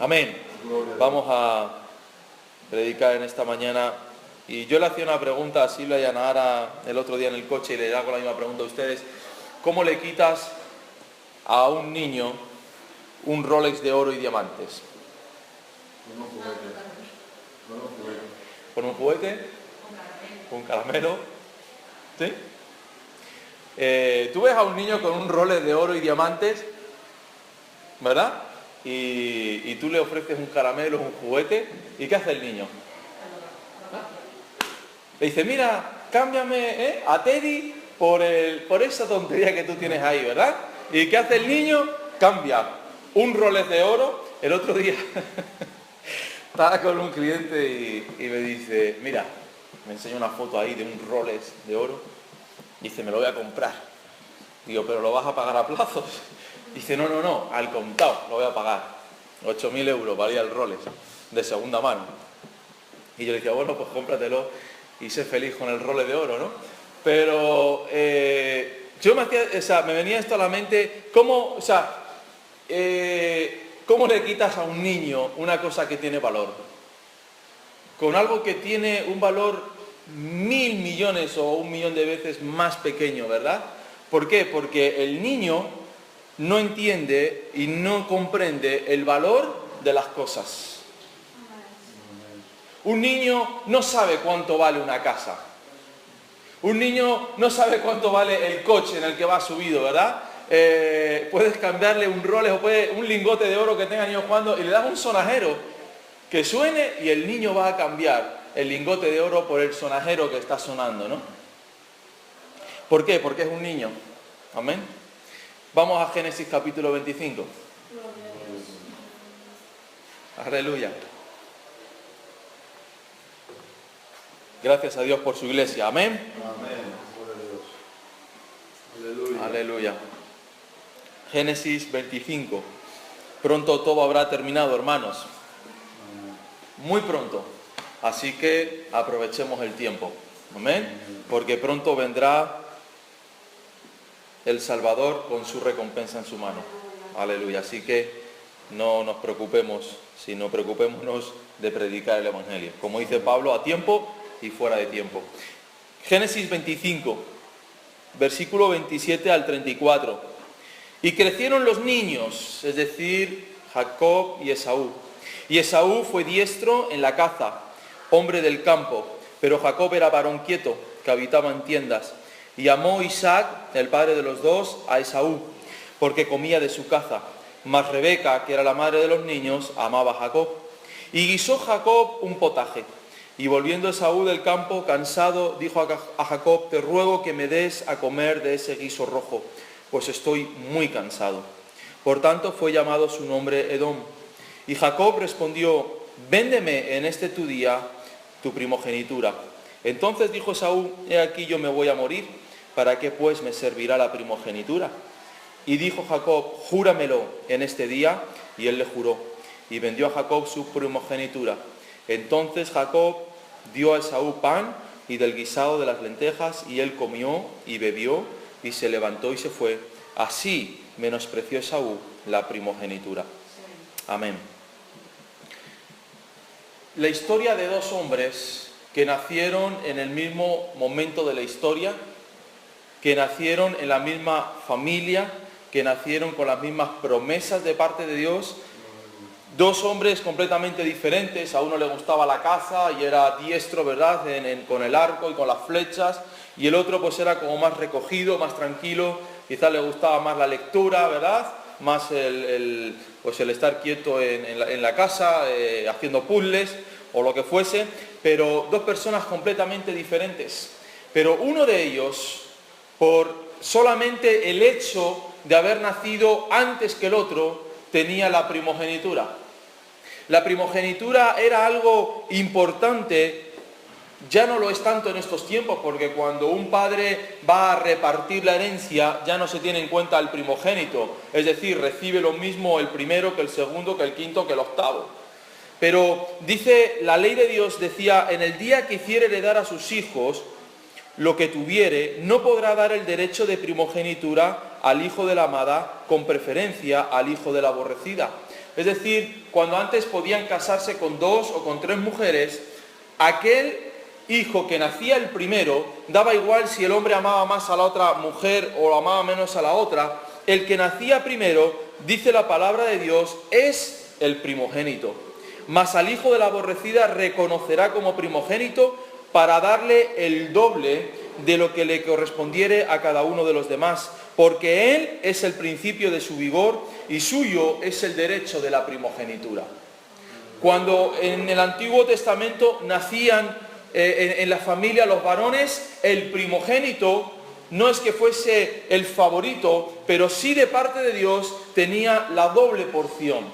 Amén. Vamos a predicar en esta mañana. Y yo le hacía una pregunta a Silvia y a Nahara el otro día en el coche y le hago la misma pregunta a ustedes. ¿Cómo le quitas a un niño un Rolex de oro y diamantes? ¿Con un juguete? ¿Con un caramelo? ¿Sí? Tú ves a un niño con un Rolex de oro y diamantes, ¿verdad? Y tú le ofreces un caramelo, un juguete, ¿y qué hace el niño? Le dice, mira, cámbiame a Teddy por esa tontería que tú tienes ahí, ¿verdad? ¿Y qué hace el niño? Cambia un Rolex de oro. El otro día estaba con un cliente y me dice, mira, me enseña una foto ahí de un Rolex de oro. Dice, me lo voy a comprar. Digo, ¿pero lo vas a pagar a plazos? Dice, no, al contado lo voy a pagar. 8.000 euros valía el Rolex, de segunda mano. Y yo le decía, bueno, pues cómpratelo y sé feliz con el Rolex de oro, ¿no? Pero me venía esto a la mente, ¿cómo le quitas a un niño una cosa que tiene valor? Con algo que tiene un valor 1.000 millones o 1 millón de veces más pequeño, ¿verdad? ¿Por qué? Porque el niño no entiende y no comprende el valor de las cosas. Un niño no sabe cuánto vale una casa. Un niño no sabe cuánto vale el coche en el que va subido, ¿verdad? Puedes cambiarle un Rolex o un lingote de oro que tenga el niño jugando y le das un sonajero que suene y el niño va a cambiar el lingote de oro por el sonajero que está sonando, ¿no? ¿Por qué? Porque es un niño. Amén. Vamos a Génesis capítulo 25. Aleluya. Gracias a Dios por su iglesia. Amén. Aleluya. Aleluya. Génesis 25. Pronto todo habrá terminado, hermanos. Muy pronto. Así que aprovechemos el tiempo. Amén. Porque pronto vendrá el Salvador con su recompensa en su mano. Aleluya. Así que no nos preocupemos, sino preocupémonos de predicar el Evangelio. Como dice Pablo, a tiempo y fuera de tiempo. Génesis 25, versículo 27 al 34. Y crecieron los niños, es decir, Jacob y Esaú. Y Esaú fue diestro en la caza, hombre del campo, pero Jacob era varón quieto, que habitaba en tiendas. Y amó Isaac, el padre de los dos, a Esaú, porque comía de su caza. Mas Rebeca, que era la madre de los niños, amaba a Jacob. Y guisó Jacob un potaje. Y volviendo Esaú del campo, cansado, dijo a Jacob, te ruego que me des a comer de ese guiso rojo, pues estoy muy cansado. Por tanto fue llamado su nombre Edom. Y Jacob respondió, véndeme en este tu día tu primogenitura. Entonces dijo Esaú, he aquí yo me voy a morir, ¿para qué pues me servirá la primogenitura? Y dijo Jacob, júramelo en este día, y él le juró. Y vendió a Jacob su primogenitura. Entonces Jacob dio a Esaú pan y del guisado de las lentejas, y él comió y bebió, y se levantó y se fue. Así menospreció Esaú la primogenitura. Amén. La historia de dos hombres que nacieron en el mismo momento de la historia, que nacieron en la misma familia, que nacieron con las mismas promesas de parte de Dios. Dos hombres completamente diferentes. A uno le gustaba la caza y era diestro, ¿verdad?, con el arco y con las flechas. Y el otro pues era como más recogido, más tranquilo. Quizás le gustaba más la lectura, ¿verdad?, más el estar quieto en la casa, haciendo puzzles o lo que fuese. Pero dos personas completamente diferentes. Pero uno de ellos, por solamente el hecho de haber nacido antes que el otro, tenía la primogenitura. La primogenitura era algo importante, ya no lo es tanto en estos tiempos, porque cuando un padre va a repartir la herencia, ya no se tiene en cuenta el primogénito, es decir, recibe lo mismo el primero que el segundo, que el quinto, que el octavo. Pero dice, la ley de Dios decía, en el día que hiciere heredar a sus hijos lo que tuviere, no podrá dar el derecho de primogenitura al hijo de la amada con preferencia al hijo de la aborrecida, es decir, cuando antes podían casarse con 2 o con 3 mujeres, aquel hijo que nacía el primero, daba igual si el hombre amaba más a la otra mujer o amaba menos a la otra, el que nacía primero, dice la palabra de Dios, es el primogénito. Mas al hijo de la aborrecida reconocerá como primogénito para darle el doble de lo que le correspondiere a cada uno de los demás, porque él es el principio de su vigor y suyo es el derecho de la primogenitura. Cuando en el Antiguo Testamento nacían en la familia los varones, el primogénito no es que fuese el favorito, pero sí de parte de Dios tenía la doble porción.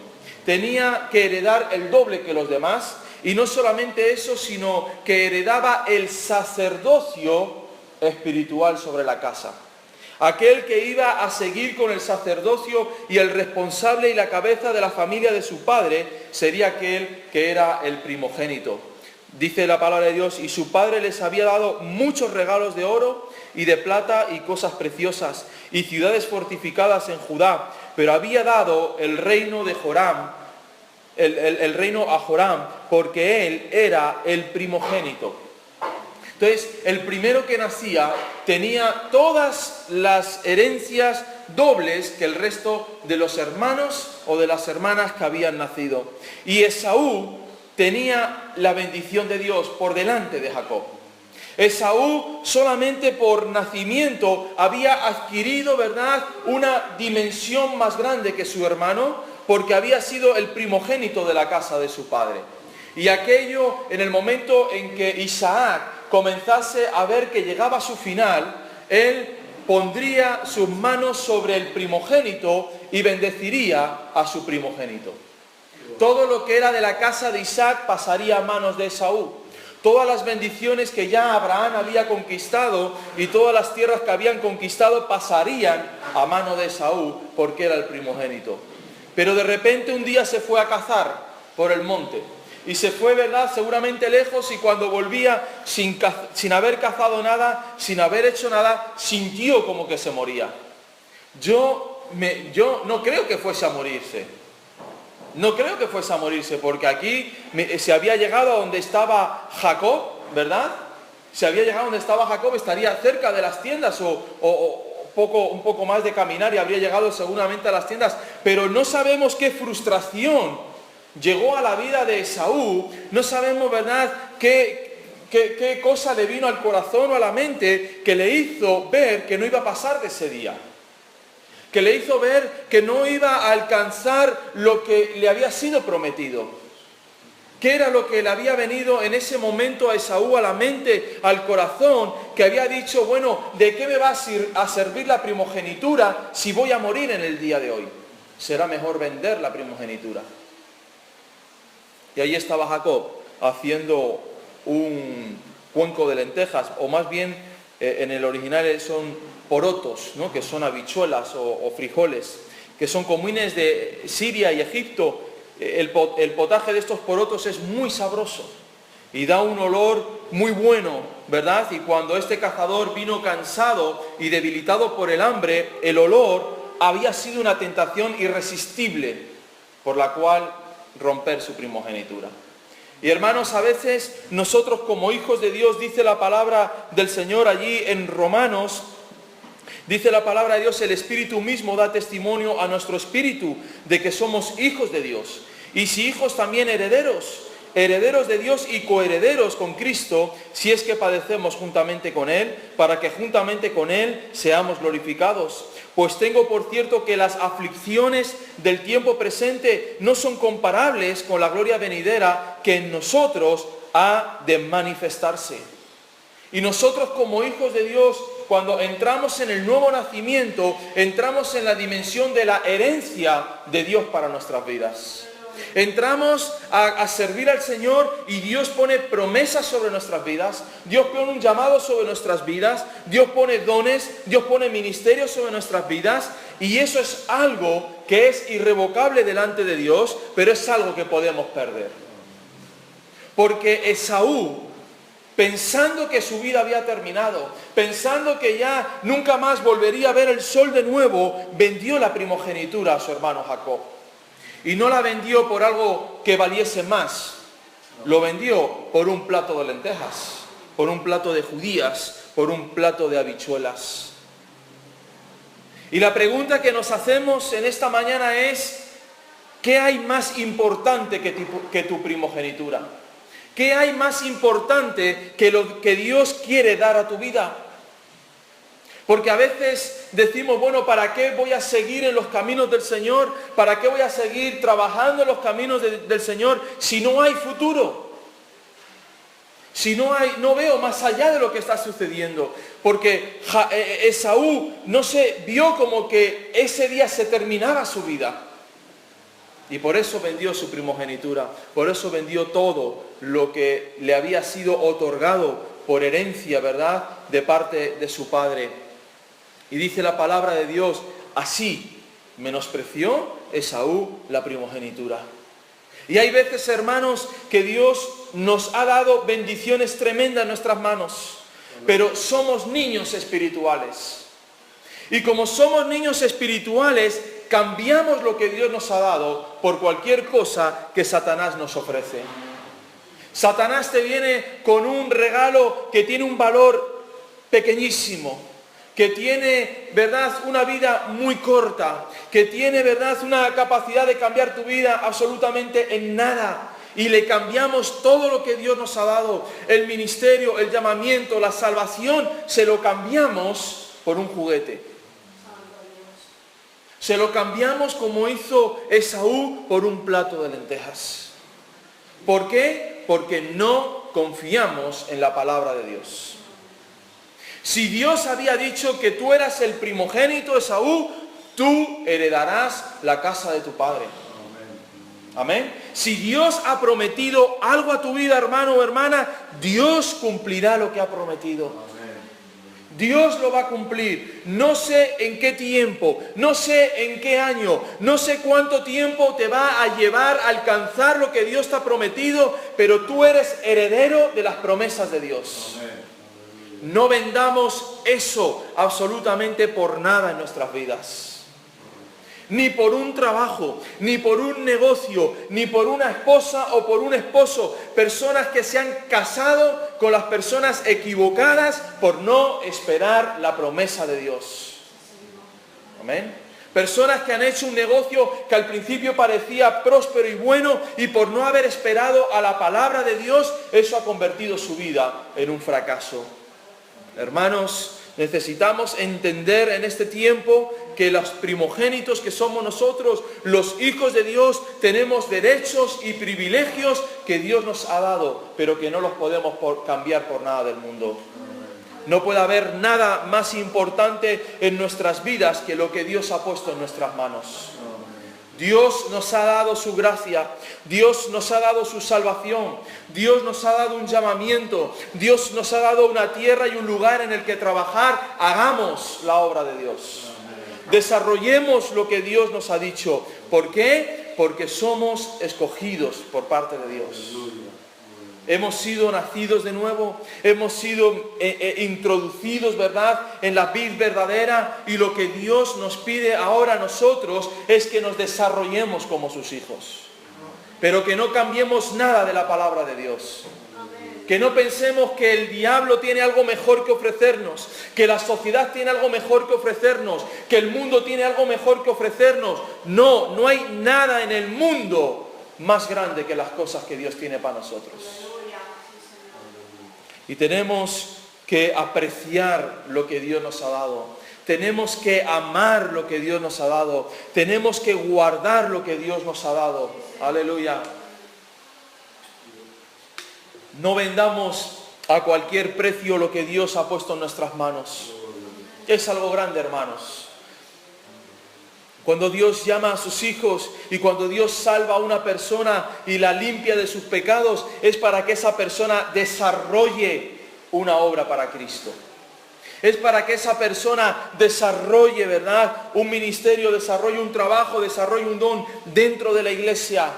Tenía que heredar el doble que los demás, y no solamente eso, sino que heredaba el sacerdocio espiritual sobre la casa. Aquel que iba a seguir con el sacerdocio y el responsable y la cabeza de la familia de su padre sería aquel que era el primogénito. Dice la palabra de Dios, y su padre les había dado muchos regalos de oro y de plata y cosas preciosas y ciudades fortificadas en Judá, pero había dado el reino de Joram, el reino a Joram, porque él era el primogénito. Entonces, el primero que nacía tenía todas las herencias dobles que el resto de los hermanos o de las hermanas que habían nacido. Y Esaú tenía la bendición de Dios por delante de Jacob. Esaú solamente por nacimiento había adquirido, ¿verdad?, una dimensión más grande que su hermano, porque había sido el primogénito de la casa de su padre. Y aquello, en el momento en que Isaac comenzase a ver que llegaba a su final, él pondría sus manos sobre el primogénito y bendeciría a su primogénito. Todo lo que era de la casa de Isaac pasaría a manos de Esaú. Todas las bendiciones que ya Abraham había conquistado y todas las tierras que habían conquistado pasarían a mano de Esaú, porque era el primogénito. Pero de repente un día se fue a cazar por el monte. Y se fue, ¿verdad?, seguramente lejos, y cuando volvía sin haber cazado nada, sin haber hecho nada, sintió como que se moría. Yo no creo que fuese a morirse. No creo que fuese a morirse, porque aquí se había llegado a donde estaba Jacob, ¿verdad? Se había llegado a donde estaba Jacob, estaría cerca de las tiendas un poco más de caminar y habría llegado seguramente a las tiendas. Pero no sabemos qué frustración llegó a la vida de Esaú, no sabemos, ¿verdad?, qué cosa le vino al corazón o a la mente que le hizo ver que no iba a pasar de ese día. Que le hizo ver que no iba a alcanzar lo que le había sido prometido. ¿Qué era lo que le había venido en ese momento a Esaú a la mente, al corazón, que había dicho, bueno, ¿de qué me va a servir la primogenitura si voy a morir en el día de hoy? Será mejor vender la primogenitura. Y ahí estaba Jacob haciendo un cuenco de lentejas, o más bien en el original son porotos, ¿no?, que son habichuelas o frijoles, que son comunes de Siria y Egipto. El potaje de estos porotos es muy sabroso y da un olor muy bueno, ¿verdad? Y cuando este cazador vino cansado y debilitado por el hambre, el olor había sido una tentación irresistible por la cual romper su primogenitura. Y hermanos, a veces nosotros como hijos de Dios, dice la palabra del Señor allí en Romanos, dice la palabra de Dios, el Espíritu mismo da testimonio a nuestro espíritu de que somos hijos de Dios. Y si hijos, también herederos, herederos de Dios y coherederos con Cristo, si es que padecemos juntamente con Él, para que juntamente con Él seamos glorificados. Pues tengo por cierto que las aflicciones del tiempo presente no son comparables con la gloria venidera que en nosotros ha de manifestarse. Y nosotros como hijos de Dios, cuando entramos en el nuevo nacimiento, entramos en la dimensión de la herencia de Dios para nuestras vidas. Entramos a servir al Señor y Dios pone promesas sobre nuestras vidas, Dios pone un llamado sobre nuestras vidas, Dios pone dones, Dios pone ministerios sobre nuestras vidas, y eso es algo que es irrevocable delante de Dios, pero es algo que podemos perder. Porque Esaú, pensando que su vida había terminado, pensando que ya nunca más volvería a ver el sol de nuevo, vendió la primogenitura a su hermano Jacob. Y no la vendió por algo que valiese más. Lo vendió por un plato de lentejas, por un plato de judías, por un plato de habichuelas. Y la pregunta que nos hacemos en esta mañana es, ¿qué hay más importante que tu primogenitura? ¿Qué hay más importante que lo que Dios quiere dar a tu vida? Porque a veces decimos, bueno, ¿para qué voy a seguir en los caminos del Señor? ¿Para qué voy a seguir trabajando en los caminos del Señor si no hay futuro? Si no veo más allá de lo que está sucediendo. Porque Esaú, vio como que ese día se terminaba su vida. Y por eso vendió su primogenitura. Por eso vendió todo lo que le había sido otorgado por herencia, ¿verdad?, de parte de su padre. Y dice la palabra de Dios, así menospreció Esaú la primogenitura. Y hay veces, hermanos, que Dios nos ha dado bendiciones tremendas en nuestras manos, pero somos niños espirituales. Y como somos niños espirituales, cambiamos lo que Dios nos ha dado por cualquier cosa que Satanás nos ofrece. Satanás te viene con un regalo que tiene un valor pequeñísimo, que tiene, ¿verdad?, una vida muy corta, que tiene, ¿verdad?, una capacidad de cambiar tu vida absolutamente en nada. Y le cambiamos todo lo que Dios nos ha dado, el ministerio, el llamamiento, la salvación, se lo cambiamos por un juguete. Se lo cambiamos como hizo Esaú por un plato de lentejas. ¿Por qué? Porque no confiamos en la palabra de Dios. Si Dios había dicho que tú eras el primogénito, Esaú, tú heredarás la casa de tu padre. Amén. Si Dios ha prometido algo a tu vida, hermano o hermana, Dios cumplirá lo que ha prometido. Dios lo va a cumplir. No sé en qué tiempo, no sé en qué año, no sé cuánto tiempo te va a llevar a alcanzar lo que Dios te ha prometido, pero tú eres heredero de las promesas de Dios. Amén. No vendamos eso absolutamente por nada en nuestras vidas. Ni por un trabajo, ni por un negocio, ni por una esposa o por un esposo. Personas que se han casado con las personas equivocadas por no esperar la promesa de Dios. Amén. Personas que han hecho un negocio que al principio parecía próspero y bueno, y por no haber esperado a la palabra de Dios, eso ha convertido su vida en un fracaso. Hermanos, necesitamos entender en este tiempo que los primogénitos que somos nosotros, los hijos de Dios, tenemos derechos y privilegios que Dios nos ha dado, pero que no los podemos cambiar por nada del mundo. No puede haber nada más importante en nuestras vidas que lo que Dios ha puesto en nuestras manos. Dios nos ha dado su gracia, Dios nos ha dado su salvación, Dios nos ha dado un llamamiento, Dios nos ha dado una tierra y un lugar en el que trabajar. Hagamos la obra de Dios. Desarrollemos lo que Dios nos ha dicho. ¿Por qué? Porque somos escogidos por parte de Dios. Hemos sido nacidos de nuevo, hemos sido introducidos, ¿verdad?, en la vid verdadera, y lo que Dios nos pide ahora a nosotros es que nos desarrollemos como sus hijos. Pero que no cambiemos nada de la palabra de Dios. Que no pensemos que el diablo tiene algo mejor que ofrecernos, que la sociedad tiene algo mejor que ofrecernos, que el mundo tiene algo mejor que ofrecernos. No, no hay nada en el mundo más grande que las cosas que Dios tiene para nosotros. Y tenemos que apreciar lo que Dios nos ha dado. Tenemos que amar lo que Dios nos ha dado. Tenemos que guardar lo que Dios nos ha dado. Aleluya. No vendamos a cualquier precio lo que Dios ha puesto en nuestras manos. Es algo grande, hermanos. Cuando Dios llama a sus hijos y cuando Dios salva a una persona y la limpia de sus pecados, es para que esa persona desarrolle una obra para Cristo. Es para que esa persona desarrolle, ¿verdad?, un ministerio, desarrolle un trabajo, desarrolle un don dentro de la iglesia.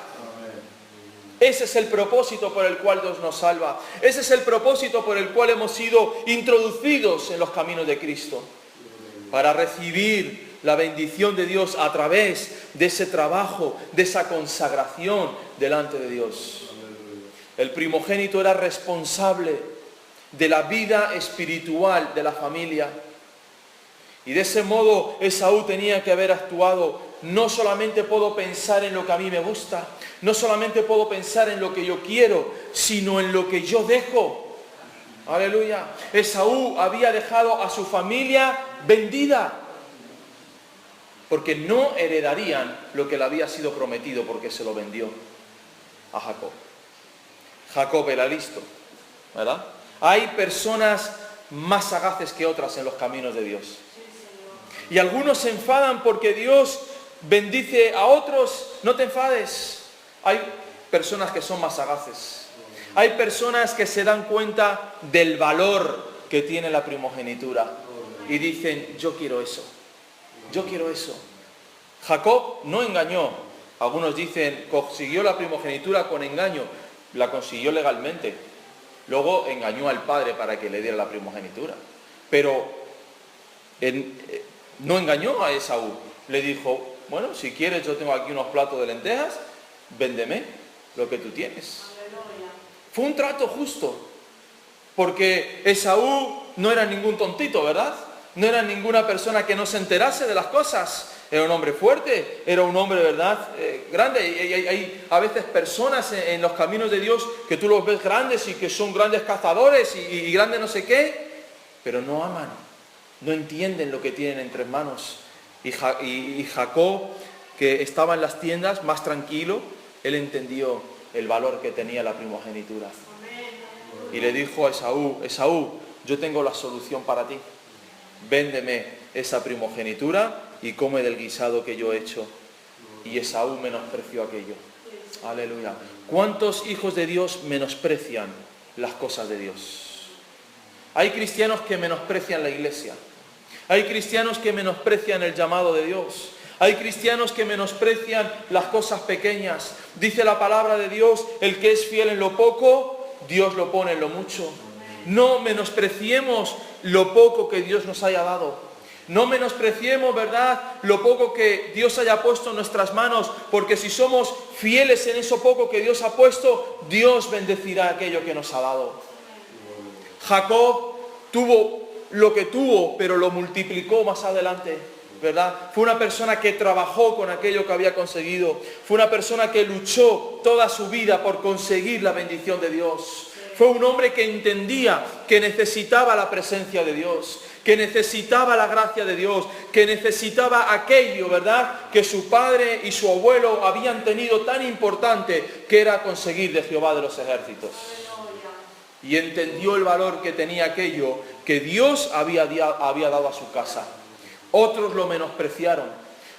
Ese es el propósito por el cual Dios nos salva. Ese es el propósito por el cual hemos sido introducidos en los caminos de Cristo. Para recibir la bendición de Dios a través de ese trabajo, de esa consagración delante de Dios. El primogénito era responsable de la vida espiritual de la familia. Y de ese modo Esaú tenía que haber actuado. No solamente puedo pensar en lo que a mí me gusta, no solamente puedo pensar en lo que yo quiero, sino en lo que yo dejo. Aleluya. Esaú había dejado a su familia vendida, porque no heredarían lo que le había sido prometido, porque se lo vendió a Jacob. Jacob era listo, ¿verdad? Hay personas más sagaces que otras en los caminos de Dios. Y algunos se enfadan porque Dios bendice a otros. No te enfades. Hay personas que son más sagaces. Hay personas que se dan cuenta del valor que tiene la primogenitura. Y dicen, yo quiero eso. Yo quiero eso. Jacob no engañó. Algunos dicen, consiguió la primogenitura con engaño. La consiguió legalmente. Luego engañó al padre para que le diera la primogenitura. Pero no engañó a Esaú. Le dijo, bueno, si quieres, yo tengo aquí unos platos de lentejas, véndeme lo que tú tienes. Fue un trato justo. Porque Esaú no era ningún tontito, ¿verdad? No era ninguna persona que no se enterase de las cosas. Era un hombre fuerte, era un hombre, ¿verdad? Grande. Hay a veces personas en los caminos de Dios que tú los ves grandes y que son grandes cazadores y grandes no sé qué, pero no aman, no entienden lo que tienen entre manos. Y Jacob, que estaba en las tiendas más tranquilo, él entendió el valor que tenía la primogenitura. Y le dijo a Esaú, Esaú, yo tengo la solución para ti. Véndeme esa primogenitura y come del guisado que yo he hecho. Y Esaú menospreció aquello. Aleluya. ¿Cuántos hijos de Dios menosprecian las cosas de Dios? Hay cristianos que menosprecian la iglesia. Hay cristianos que menosprecian el llamado de Dios. Hay cristianos que menosprecian las cosas pequeñas. Dice la palabra de Dios, el que es fiel en lo poco, Dios lo pone en lo mucho. No menospreciemos lo poco que Dios nos haya dado. No menospreciemos, ¿verdad?, lo poco que Dios haya puesto en nuestras manos, porque si somos fieles en eso poco que Dios ha puesto, Dios bendecirá aquello que nos ha dado. Jacob tuvo lo que tuvo, pero lo multiplicó más adelante, ¿verdad? Fue una persona que trabajó con aquello que había conseguido. Fue una persona que luchó toda su vida por conseguir la bendición de Dios. Fue un hombre que entendía que necesitaba la presencia de Dios, que necesitaba la gracia de Dios, que necesitaba aquello, ¿verdad?, que su padre y su abuelo habían tenido tan importante, que era conseguir de Jehová de los ejércitos. Y entendió el valor que tenía aquello que Dios había dado a su casa. Otros lo menospreciaron.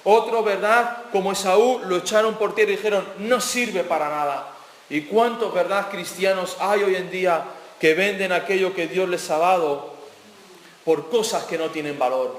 Otros, ¿verdad?, como Esaú, lo echaron por tierra y dijeron, no sirve para nada. ¿Y cuántos, verdad, cristianos hay hoy en día que venden aquello que Dios les ha dado por cosas que no tienen valor?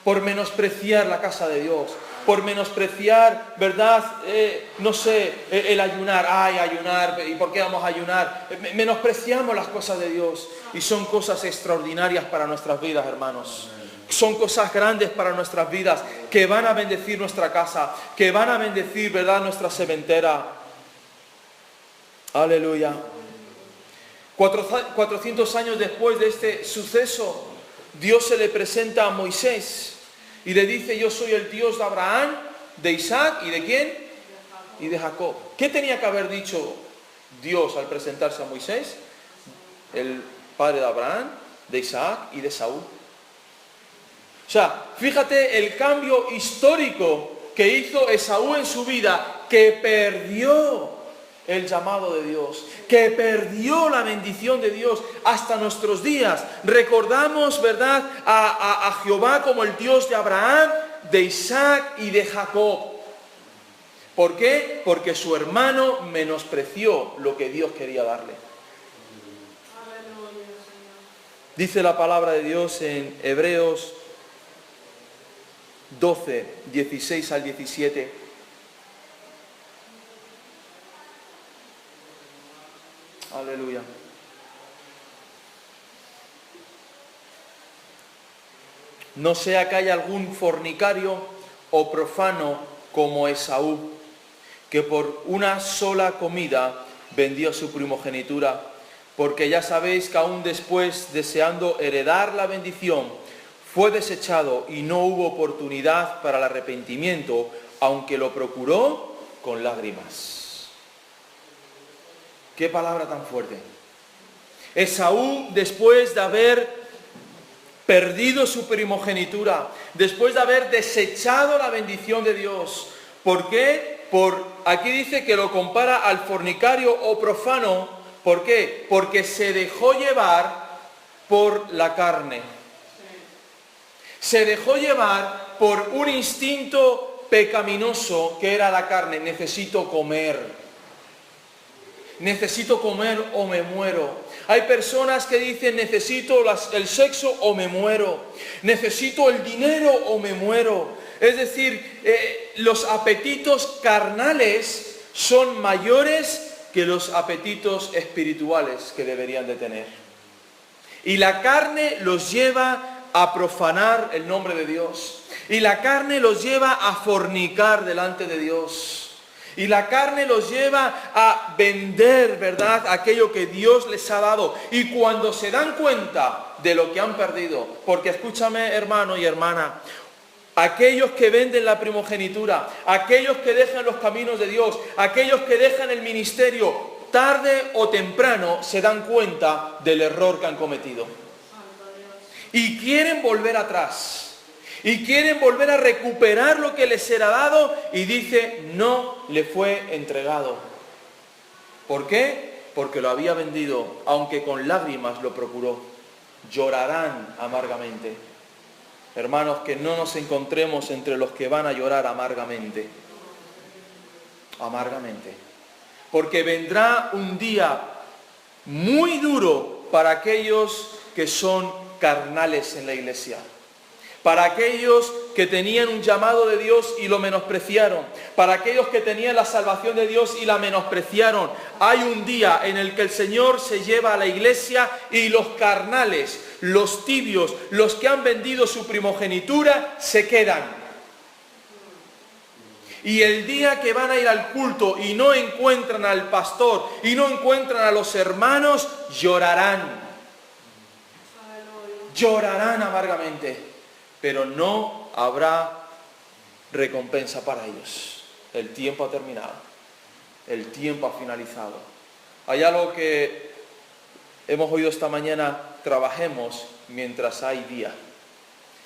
Por menospreciar la casa de Dios, por menospreciar, ¿verdad? El ayunar. Ay, ayunar, ¿y por qué vamos a ayunar? Menospreciamos las cosas de Dios y son cosas extraordinarias para nuestras vidas, hermanos. Son cosas grandes para nuestras vidas que van a bendecir nuestra casa, que van a bendecir, ¿verdad?, nuestra sementera. Aleluya. 400 años después de este suceso, Dios se le presenta a Moisés y le dice, yo soy el Dios de Abraham, de Isaac y ¿de quién? Y de Jacob. ¿Qué tenía que haber dicho Dios al presentarse a Moisés? El padre de Abraham, de Isaac y de Saúl. O sea, fíjate el cambio histórico que hizo Esaú en su vida, que perdió el llamado de Dios, que perdió la bendición de Dios hasta nuestros días. Recordamos, ¿verdad?, a Jehová como el Dios de Abraham, de Isaac y de Jacob. ¿Por qué? Porque su hermano menospreció lo que Dios quería darle. Dice la palabra de Dios en Hebreos 12, 16 al 17. Aleluya. no sea que haya algún fornicario o profano como Esaú, que por una sola comida vendió su primogenitura, porque ya sabéis que aún después, deseando heredar la bendición, fue desechado y no hubo oportunidad para el arrepentimiento, aunque lo procuró con lágrimas. ¡Qué palabra tan fuerte! Esaú, después de haber perdido su primogenitura, después de haber desechado la bendición de Dios. ¿Por qué? Aquí dice que lo compara al fornicario o profano. ¿Por qué? Porque se dejó llevar por la carne. Se dejó llevar por un instinto pecaminoso que era la carne. Necesito comer o me muero. Hay personas que dicen necesito el sexo o me muero, necesito el dinero o me muero. Es decir, los apetitos carnales son mayores que los apetitos espirituales que deberían de tener. Y la carne los lleva a profanar el nombre de Dios. Y la carne los lleva a fornicar delante de Dios. Y la carne los lleva a vender, ¿verdad?, aquello que Dios les ha dado. Y cuando se dan cuenta de lo que han perdido, porque escúchame, hermano y hermana, aquellos que venden la primogenitura, aquellos que dejan los caminos de Dios, aquellos que dejan el ministerio, tarde o temprano se dan cuenta del error que han cometido. Y quieren volver atrás. Y quieren volver a recuperar lo que les será dado y dice, no le fue entregado. ¿Por qué? Porque lo había vendido, aunque con lágrimas lo procuró. Llorarán amargamente. Hermanos, que no nos encontremos entre los que van a llorar amargamente. Amargamente. Porque vendrá un día muy duro para aquellos que son carnales en la iglesia. Para aquellos que tenían un llamado de Dios y lo menospreciaron. Para aquellos que tenían la salvación de Dios y la menospreciaron. Hay un día en el que el Señor se lleva a la iglesia y los carnales, los tibios, los que han vendido su primogenitura, se quedan. Y el día que van a ir al culto y no encuentran al pastor y no encuentran a los hermanos, llorarán. Llorarán amargamente. Pero no habrá recompensa para ellos. El tiempo ha terminado. El tiempo ha finalizado. Hay algo que hemos oído esta mañana: trabajemos mientras hay día.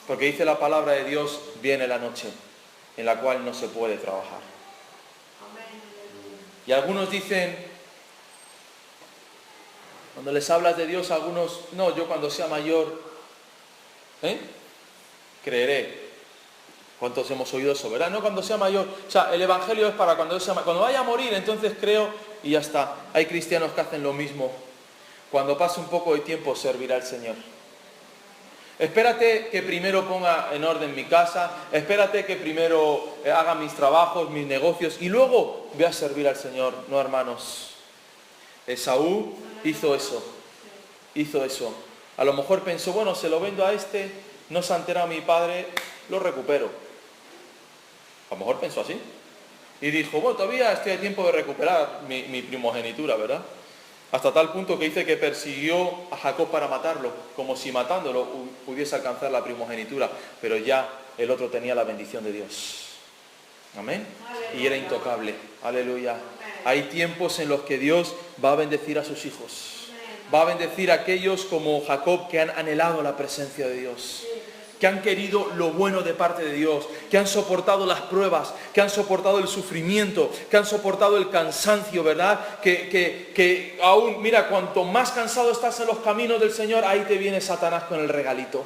Porque dice la palabra de Dios, viene la noche en la cual no se puede trabajar. Y algunos dicen, cuando les hablas de Dios, algunos, no, yo cuando sea mayor, creeré. ¿Cuántos hemos oído eso, verdad? No cuando sea mayor. O sea, el evangelio es para cuando vaya a morir, entonces creo y ya está. Hay cristianos que hacen lo mismo. Cuando pase un poco de tiempo, servirá al Señor. Espérate que primero ponga en orden mi casa, espérate que primero haga mis trabajos, mis negocios y luego voy a servir al Señor. No, hermanos. Esaú hizo eso. A lo mejor pensó, bueno, se lo vendo a este, no se ha enterado mi padre, lo recupero. A lo mejor pensó así. Y dijo, bueno, todavía estoy a tiempo de recuperar mi primogenitura, ¿verdad? Hasta tal punto que dice que persiguió a Jacob para matarlo, como si matándolo pudiese alcanzar la primogenitura. Pero ya el otro tenía la bendición de Dios. Amén. Aleluya. Y era intocable. Aleluya. Amén. Hay tiempos en los que Dios va a bendecir a sus hijos. Va a bendecir a aquellos como Jacob que han anhelado la presencia de Dios. Que han querido lo bueno de parte de Dios, que han soportado las pruebas, que han soportado el sufrimiento, que han soportado el cansancio, ¿verdad? Que aún, mira, cuanto más cansado estás en los caminos del Señor, ahí te viene Satanás con el regalito.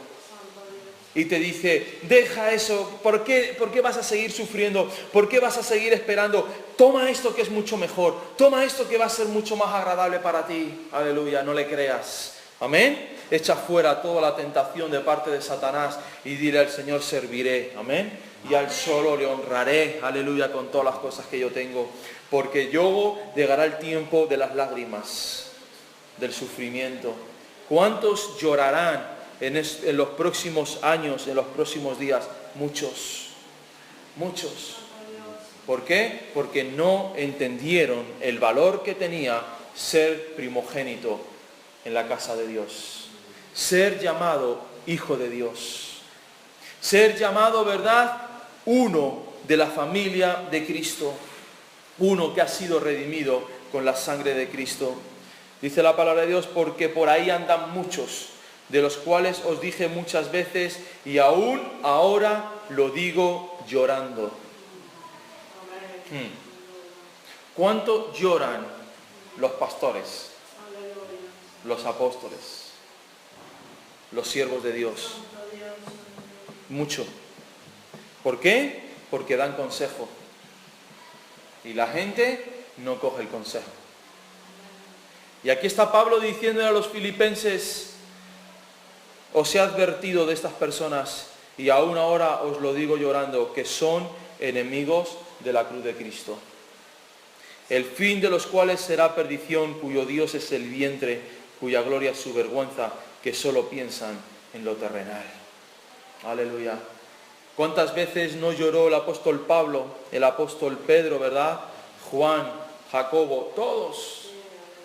Y te dice, deja eso, ¿por qué vas a seguir sufriendo? ¿Por qué vas a seguir esperando? Toma esto que es mucho mejor, toma esto que va a ser mucho más agradable para ti. Aleluya, no le creas. Amén. Echa fuera toda la tentación de parte de Satanás y dile al Señor, serviré. Amén. Y al solo le honraré. Aleluya, con todas las cosas que yo tengo. Porque luego llegará el tiempo de las lágrimas, del sufrimiento. ¿Cuántos llorarán en los próximos años, en los próximos días? Muchos. ¿Por qué? Porque no entendieron el valor que tenía ser primogénito en la casa de Dios. Ser llamado hijo de Dios. Ser llamado, ¿verdad?, uno de la familia de Cristo. Uno que ha sido redimido con la sangre de Cristo. Dice la palabra de Dios, porque por ahí andan muchos, de los cuales os dije muchas veces, y aún ahora lo digo llorando. ¿Cuánto lloran los pastores, los apóstoles, los siervos de Dios? Mucho. ¿Por qué? Porque dan consejo. Y la gente no coge el consejo. Y aquí está Pablo diciendo a los filipenses, os he advertido de estas personas, y aún ahora os lo digo llorando, que son enemigos de la cruz de Cristo. El fin de los cuales será perdición, cuyo Dios es el vientre, cuya gloria es su vergüenza, que solo piensan en lo terrenal. Aleluya. ¿Cuántas veces no lloró el apóstol Pablo, el apóstol Pedro, ¿verdad?, Juan, Jacobo, todos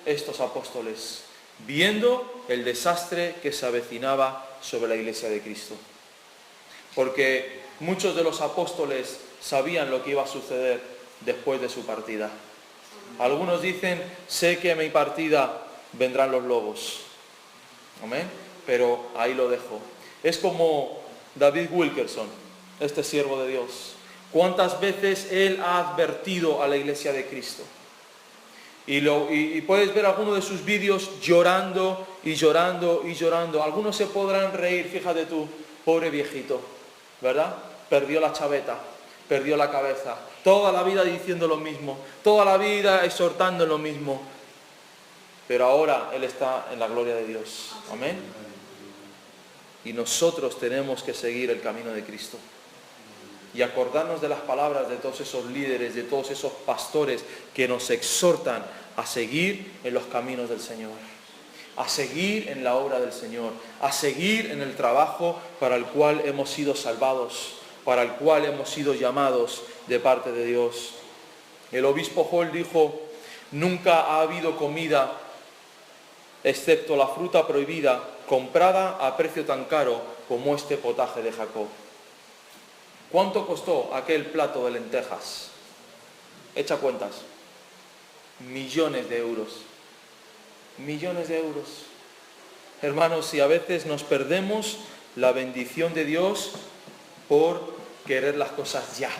estos apóstoles, viendo el desastre que se avecinaba sobre la iglesia de Cristo? Porque muchos de los apóstoles sabían lo que iba a suceder después de su partida. Algunos dicen, sé que a mi partida vendrán los lobos. Amén. Pero ahí lo dejo. Es como David Wilkerson, este siervo de Dios. ¿Cuántas veces él ha advertido a la iglesia de Cristo? Y puedes ver algunos de sus vídeos llorando y llorando y llorando. Algunos se podrán reír, fíjate tú, pobre viejito, ¿verdad? Perdió la chaveta, perdió la cabeza. Toda la vida diciendo lo mismo, toda la vida exhortando en lo mismo. Pero ahora él está en la gloria de Dios. Amén. Y nosotros tenemos que seguir el camino de Cristo. Y acordarnos de las palabras de todos esos líderes, de todos esos pastores que nos exhortan a seguir en los caminos del Señor, a seguir en la obra del Señor, a seguir en el trabajo para el cual hemos sido salvados, para el cual hemos sido llamados de parte de Dios. El obispo Hall dijo, nunca ha habido comida, excepto la fruta prohibida, comprada a precio tan caro como este potaje de Jacob. ¿Cuánto costó aquel plato de lentejas? Echa cuentas. Millones de euros. Millones de euros. Hermanos, si a veces nos perdemos la bendición de Dios por querer las cosas ya.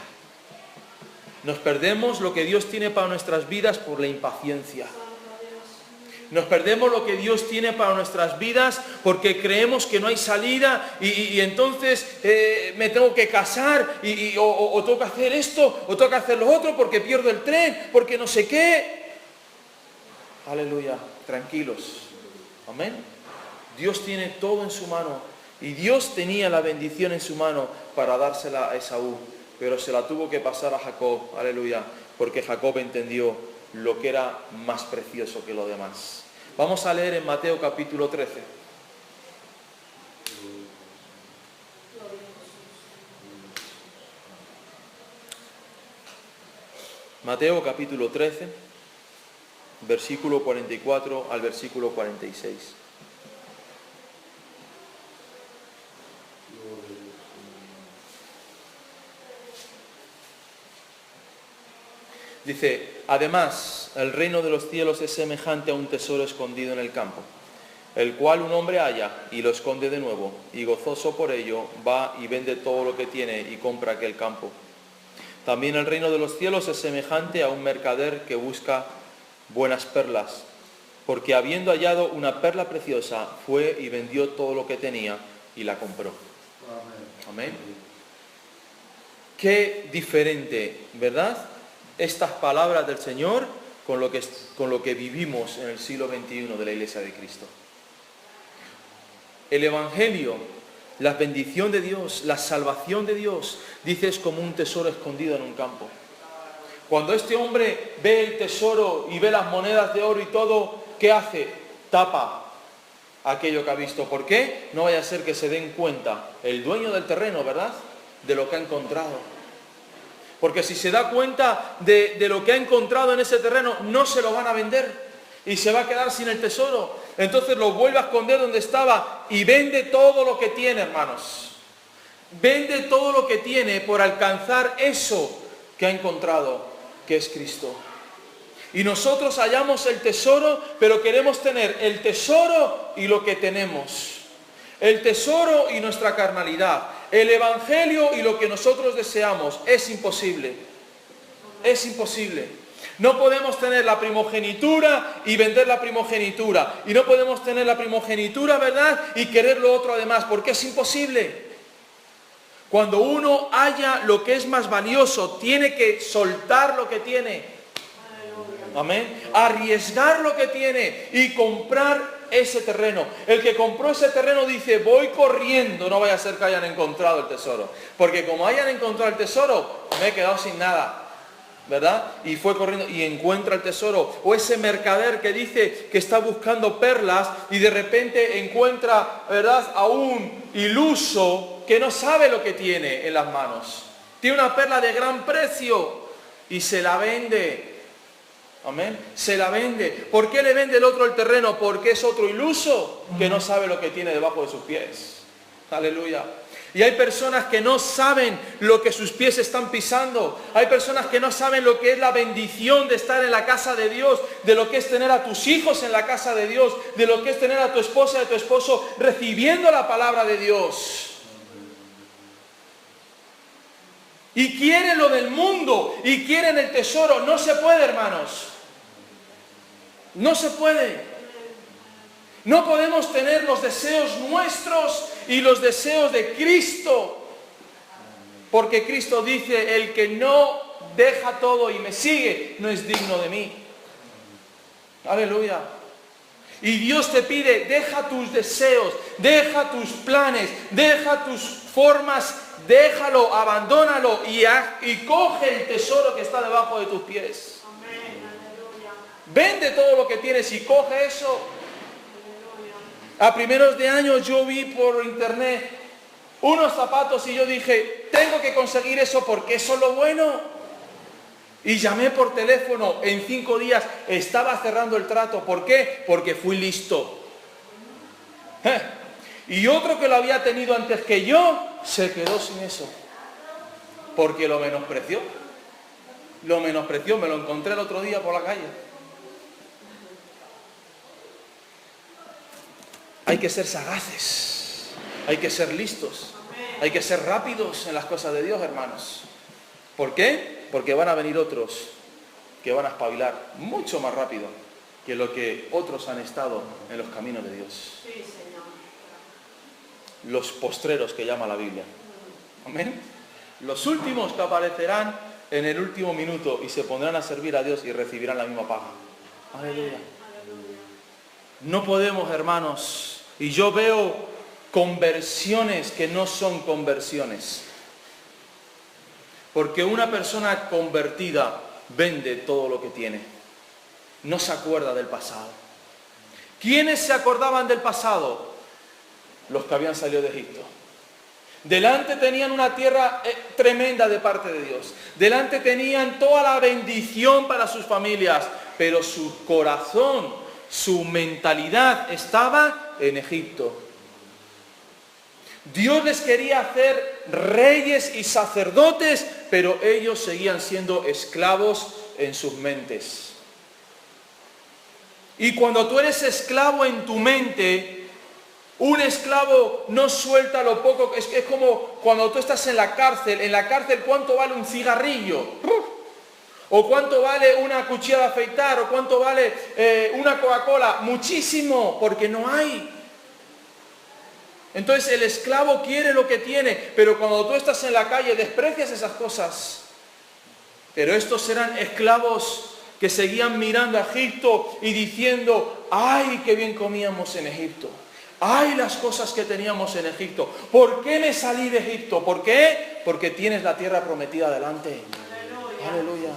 Nos perdemos lo que Dios tiene para nuestras vidas por la impaciencia. Nos perdemos lo que Dios tiene para nuestras vidas porque creemos que no hay salida y entonces me tengo que casar o tengo que hacer esto o tengo que hacer lo otro porque pierdo el tren, porque no sé qué. Aleluya, tranquilos. Amén. Dios tiene todo en su mano y Dios tenía la bendición en su mano para dársela a Esaú, pero se la tuvo que pasar a Jacob. Aleluya, porque Jacob entendió lo que era más precioso que lo demás. Vamos a leer en Mateo capítulo 13. Mateo capítulo 13, versículo 44 al versículo 46. Dice, además, el reino de los cielos es semejante a un tesoro escondido en el campo, el cual un hombre halla y lo esconde de nuevo, y gozoso por ello va y vende todo lo que tiene y compra aquel campo. También el reino de los cielos es semejante a un mercader que busca buenas perlas, porque habiendo hallado una perla preciosa, fue y vendió todo lo que tenía y la compró. Amén. Qué diferente, ¿verdad?, estas palabras del Señor con lo que vivimos en el siglo XXI de la Iglesia de Cristo. El Evangelio, la bendición de Dios, la salvación de Dios, dice, es como un tesoro escondido en un campo. Cuando este hombre ve el tesoro y ve las monedas de oro y todo, ¿qué hace? Tapa aquello que ha visto. ¿Por qué? No vaya a ser que se den cuenta el dueño del terreno, ¿verdad?, de lo que ha encontrado. Porque si se da cuenta de lo que ha encontrado en ese terreno, no se lo van a vender y se va a quedar sin el tesoro. Entonces lo vuelve a esconder donde estaba y vende todo lo que tiene, hermanos. Vende todo lo que tiene por alcanzar eso que ha encontrado, que es Cristo. Y nosotros hallamos el tesoro, pero queremos tener el tesoro y lo que tenemos. El tesoro y nuestra carnalidad. El evangelio y lo que nosotros deseamos. Es imposible. Es imposible. No podemos tener la primogenitura y vender la primogenitura. Y no podemos tener la primogenitura, ¿verdad?, y querer lo otro además, porque es imposible. Cuando uno halla lo que es más valioso, tiene que soltar lo que tiene. Amén. Arriesgar lo que tiene y comprar ese terreno. El que compró ese terreno dice, voy corriendo, no vaya a ser que hayan encontrado el tesoro. Porque como hayan encontrado el tesoro, me he quedado sin nada, ¿verdad? Y fue corriendo y encuentra el tesoro. O ese mercader que dice que está buscando perlas y de repente encuentra, ¿verdad?, a un iluso que no sabe lo que tiene en las manos. Tiene una perla de gran precio y se la vende. Amén. Se la vende. ¿Por qué le vende el otro el terreno? Porque es otro iluso que no sabe lo que tiene debajo de sus pies. Aleluya. Y hay personas que no saben lo que sus pies están pisando. Hay personas que no saben lo que es la bendición de estar en la casa de Dios, de lo que es tener a tus hijos en la casa de Dios, de lo que es tener a tu esposa y a tu esposo recibiendo la palabra de Dios. Y quieren lo del mundo, y quieren el tesoro. No se puede, hermanos. No se puede. No podemos tener los deseos nuestros y los deseos de Cristo. Porque Cristo dice, el que no deja todo y me sigue, no es digno de mí. Aleluya. Y Dios te pide, deja tus deseos, deja tus planes, deja tus formas, déjalo, abandónalo y coge el tesoro que está debajo de tus pies. Vende todo lo que tienes y coge eso. A primeros de año yo vi por internet unos zapatos y yo dije, tengo que conseguir eso porque eso es lo bueno. Y llamé por teléfono, en 5 días estaba cerrando el trato. ¿Por qué? Porque fui listo. Y otro que lo había tenido antes que yo, se quedó sin eso. Porque lo menospreció. Lo menospreció, me lo encontré el otro día por la calle. Hay que ser sagaces, hay que ser listos, hay que ser rápidos en las cosas de Dios, hermanos. ¿Por qué? Porque van a venir otros que van a espabilar mucho más rápido que lo que otros han estado en los caminos de Dios. Sí, Señor. Los postreros que llama la Biblia. Amén. Los últimos que aparecerán en el último minuto y se pondrán a servir a Dios y recibirán la misma paga. Aleluya. No podemos, hermanos. Y yo veo conversiones que no son conversiones. Porque una persona convertida vende todo lo que tiene. No se acuerda del pasado. ¿Quiénes se acordaban del pasado? Los que habían salido de Egipto. Delante tenían una tierra tremenda de parte de Dios. Delante tenían toda la bendición para sus familias. Pero su corazón, su mentalidad estaba en Egipto. Dios les quería hacer reyes y sacerdotes, pero ellos seguían siendo esclavos en sus mentes. Y cuando tú eres esclavo en tu mente, un esclavo no suelta lo poco. Es como cuando tú estás en la cárcel. En la cárcel, ¿cuánto vale un cigarrillo? ¿O cuánto vale una cuchilla de afeitar? ¿O cuánto vale una Coca-Cola? Muchísimo, porque no hay. Entonces el esclavo quiere lo que tiene, pero cuando tú estás en la calle desprecias esas cosas. Pero estos eran esclavos que seguían mirando a Egipto y diciendo, ¡ay, qué bien comíamos en Egipto! ¡Ay, las cosas que teníamos en Egipto! ¿Por qué me salí de Egipto? ¿Por qué? Porque tienes la tierra prometida delante. Aleluya.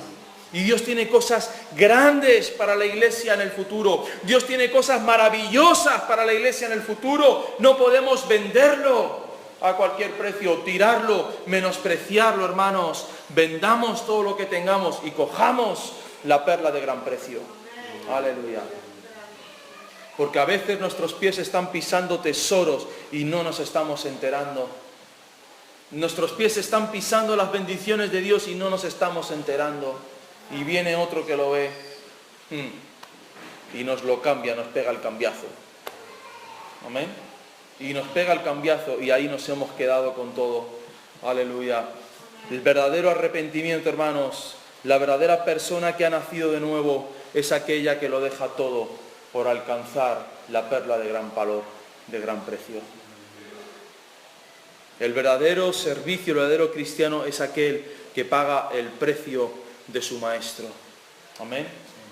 Y Dios tiene cosas grandes para la iglesia en el futuro. Dios tiene cosas maravillosas para la iglesia en el futuro. No podemos venderlo a cualquier precio, tirarlo, menospreciarlo, hermanos. Vendamos todo lo que tengamos y cojamos la perla de gran precio. Aleluya. Porque a veces nuestros pies están pisando tesoros y no nos estamos enterando. Nuestros pies están pisando las bendiciones de Dios y no nos estamos enterando. Y viene otro que lo ve y nos lo cambia, nos pega el cambiazo. Amén. Y nos pega el cambiazo y ahí nos hemos quedado con todo. Aleluya. El verdadero arrepentimiento, hermanos, la verdadera persona que ha nacido de nuevo es aquella que lo deja todo por alcanzar la perla de gran valor, de gran precio. El verdadero servicio, el verdadero cristiano es aquel que paga el precio de su maestro. Amén.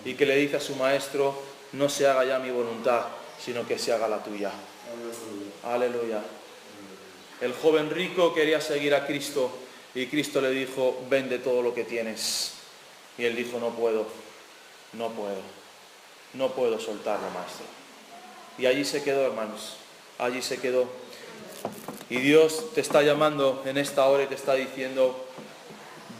Y que le dice a su maestro, no se haga ya mi voluntad, sino que se haga la tuya. Aleluya. El joven rico quería seguir a Cristo y Cristo le dijo, vende todo lo que tienes. Y él dijo, no puedo soltarlo, maestro. Y allí se quedó, hermanos, allí se quedó. Y Dios te está llamando en esta hora y te está diciendo,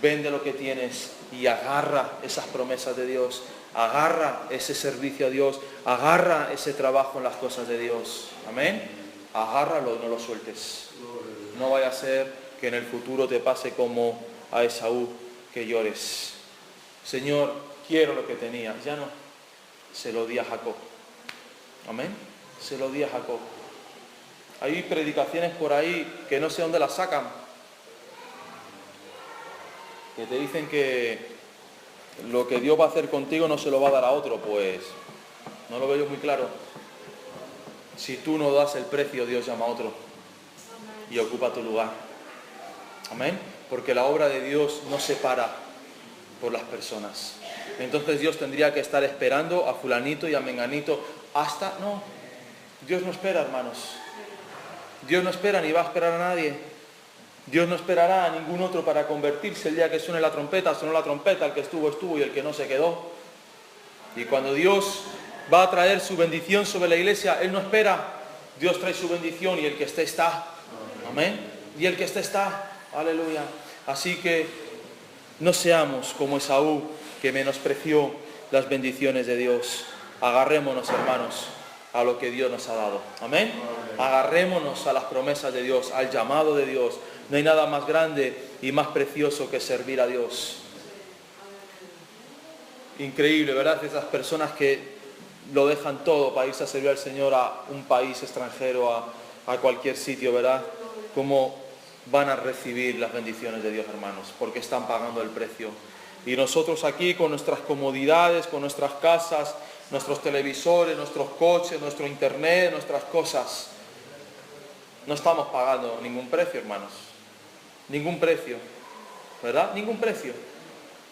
vende lo que tienes y agarra esas promesas de Dios, agarra ese servicio a Dios, agarra ese trabajo en las cosas de Dios. Amén. Agárralo y no lo sueltes. No vaya a ser que en el futuro te pase como a Esaú, que llores. Señor, quiero lo que tenía. Ya no. Se lo di a Jacob. Amén. Se lo di a Jacob. Hay predicaciones por ahí que no sé dónde las sacan, que te dicen que lo que Dios va a hacer contigo no se lo va a dar a otro. Pues no lo veo yo muy claro. Si tú no das el precio, Dios llama a otro y ocupa tu lugar. Amén. Porque la obra de Dios no se para por las personas. Entonces Dios tendría que estar esperando a fulanito y a menganito hasta... No, Dios no espera, hermanos. Dios no espera ni va a esperar a nadie. Dios no esperará a ningún otro para convertirse. El día que suene la trompeta, sonó la trompeta, el que estuvo, estuvo y el que no se quedó. Y cuando Dios va a traer su bendición sobre la iglesia, Él no espera. Dios trae su bendición y el que esté está. Amén. Y el que esté está. Aleluya. Así que no seamos como Esaú, que menospreció las bendiciones de Dios. Agarrémonos, hermanos, a lo que Dios nos ha dado. Amén. Agarrémonos a las promesas de Dios, al llamado de Dios. No hay nada más grande y más precioso que servir a Dios. Increíble, ¿verdad? Esas personas que lo dejan todo para irse a servir al Señor a un país extranjero, a cualquier sitio, ¿verdad? Cómo van a recibir las bendiciones de Dios, hermanos, porque están pagando el precio. Y nosotros aquí con nuestras comodidades, con nuestras casas, nuestros televisores, nuestros coches, nuestro internet, nuestras cosas, no estamos pagando ningún precio, hermanos. Ningún precio, ¿verdad? Ningún precio.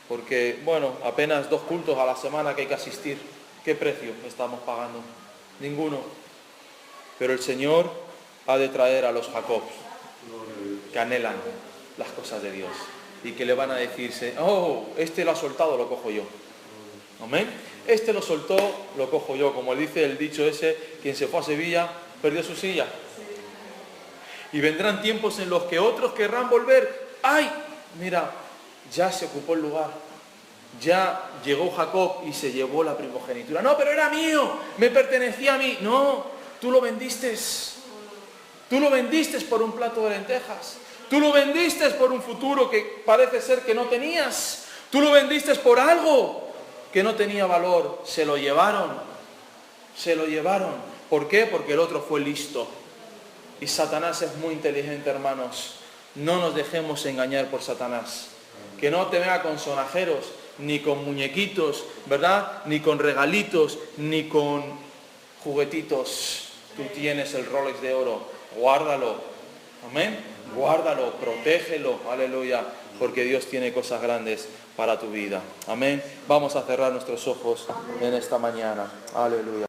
Porque, bueno, apenas 2 cultos a la semana que hay que asistir. ¿Qué precio estamos pagando? Ninguno. Pero el Señor ha de traer a los Jacobs que anhelan las cosas de Dios y que le van a decirse, oh, este lo ha soltado, lo cojo yo. Amén. Este lo soltó, lo cojo yo. Como dice el dicho ese, quien se fue a Sevilla perdió su silla. Y vendrán tiempos en los que otros querrán volver. ¡Ay! Mira, ya se ocupó el lugar. Ya llegó Jacob y se llevó la primogenitura. No, pero era mío, me pertenecía a mí. No, tú lo vendiste. Tú lo vendiste por un plato de lentejas. Tú lo vendiste por un futuro que parece ser que no tenías. Tú lo vendiste por algo que no tenía valor. Se lo llevaron. Se lo llevaron. ¿Por qué? Porque el otro fue listo. Y Satanás es muy inteligente, hermanos. No nos dejemos engañar por Satanás. Que no te venga con sonajeros, ni con muñequitos, ¿verdad? Ni con regalitos, ni con juguetitos. Tú tienes el Rolex de oro. Guárdalo. Amén. Guárdalo, protégelo. Aleluya. Porque Dios tiene cosas grandes para tu vida. Amén. Vamos a cerrar nuestros ojos en esta mañana. Aleluya.